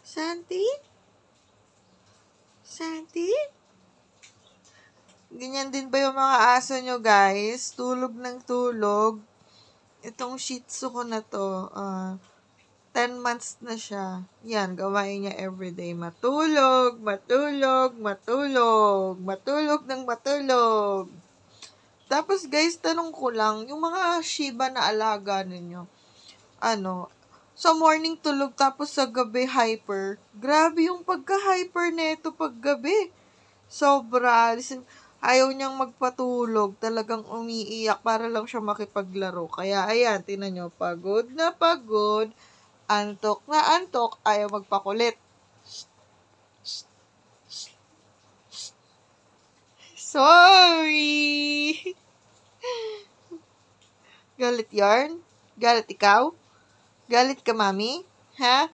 Santi? Santi? Ganyan din ba yung mga aso nyo, guys? Tulog ng tulog. Itong Shih Tzu ko na to, 10 months na siya. Yan, gawain niya everyday. Matulog, matulog, matulog. Matulog ng matulog. Tapos, guys, tanong ko lang, yung mga Shiba na alaga ninyo, sa morning tulog, tapos sa gabi hyper. Grabe yung pagka-hyper neto pag gabi. Sobra. Ayaw niyang magpatulog. Talagang umiiyak para lang siya makipaglaro. Kaya, ayan, tinan nyo, pagod na pagod. Antok na antok. Ayaw magpakulit. Sorry! Galit yarn? Galit ikaw? Galit ka, mami? Ha?